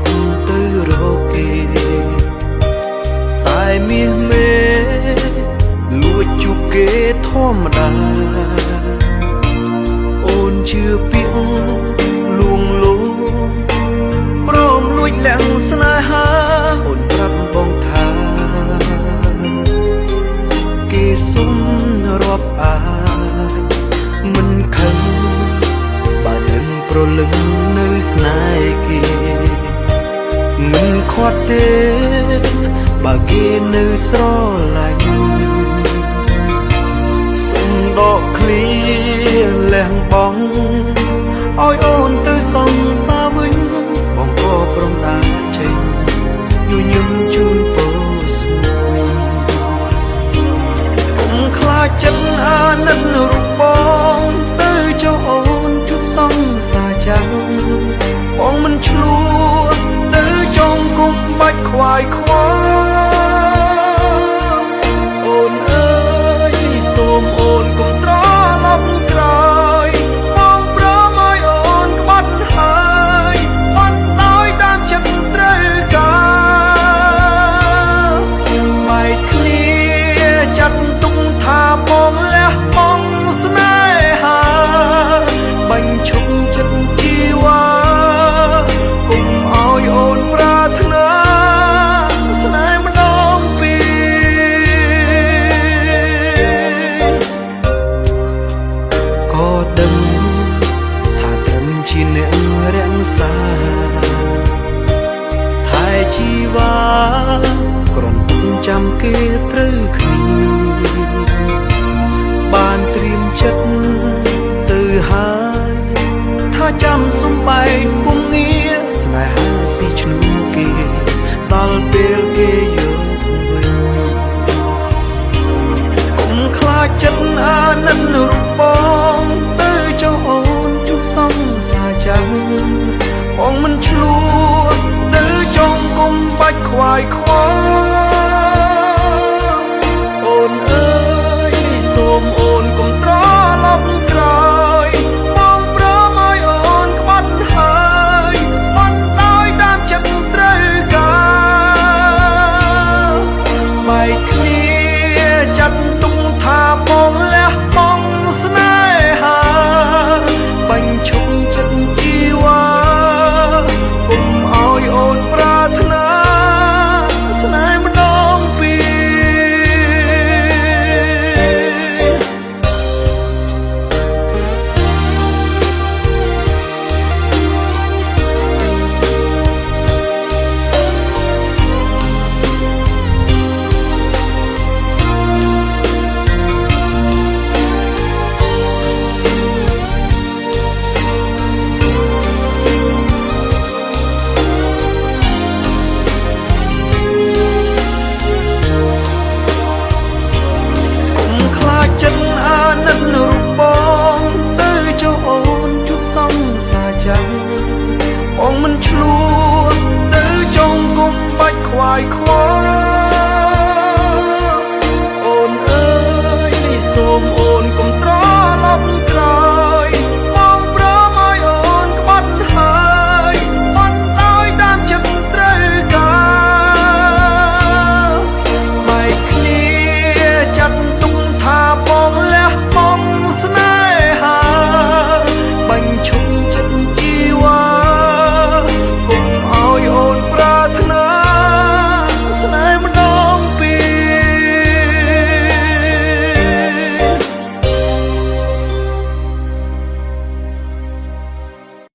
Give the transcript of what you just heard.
ប់ទៅរកគេតែមាសមេលួចជុកគេធម្មតាអូនជឿពាក្យលួងលោមព្រមលួចលាក់ស្នេហាអូនប្រាប់បងថាគេសុំរាប់អាយមិនខឹងបើនឹងប្រលឹងនៅស្នេហ៍គេមិនខាត់ទេបើគេនៅស្រឡាញ់សុំដកឃ្លាលះបង់ឲ្យអូនទៅសងសាវិញបងក៏ព្រមដែរចេញញញឹមជូនពរស្នេហ៍ខ្ញុំខ្លាចចិត្តអាណិតរូបបងទៅចុះអូនជុំសងសាចាំងបងមិនឆ្លោះទៅចងគុំបាច់ខ្វាយខ្វល់អូនអើយសូមអូនកុំត្រឡប់ក្រោយបងព្រមឲ្យអូនក្បត់ហើយបានដោយតាមចិត្តត្រូវការបែកគ្នាចាត់ទុកថាបងលះបង់ស្នេហាបាញ់ឈប់ចិត្តជីវ៉ាគុំឲ្យអូនប្រាថ្នាស្នេហ៍ម្ដងពីក៏ដឹងថាត្រឹមជាអ្នករាំងសាថែជីវ៉ាក្រុមទុំចាំគេត្រូវគ្នាបានត្រៀមចិត្តទៅហើយថាចាំសំបែកពុំងារស្នេហាស៊ីឈ្នួលគេដល់ពេលគេយកវិញកុំខ្លាចចិត្តអាណិតរូបបងទៅចុះអូនជុំសងសាចាំងបងមិនឆ្លោះទៅចងគុំបាច់ខ្វាយខ្វល់អូនអើយសូមអូនកុំត្រឡប់ក្រោយបងព្រមឲ្យអូនក្បត់ហើយបានដោយតាមចិត្តត្រូវការបែកគ្នាចាត់ទុកថាបងលះបង់ស្នេហាបាញ់ឈប់ចិត្តជីវ៉ាគុំឲ្យអូនប្រាថ្នាស្នេហ៍ម្ដងពីចិត្តអាណិតរូបបងទៅចុះអូនជុំសងសាចាំងបងមិនឆ្លោះទៅចងគុំបាច់ខ្វាយខ្វ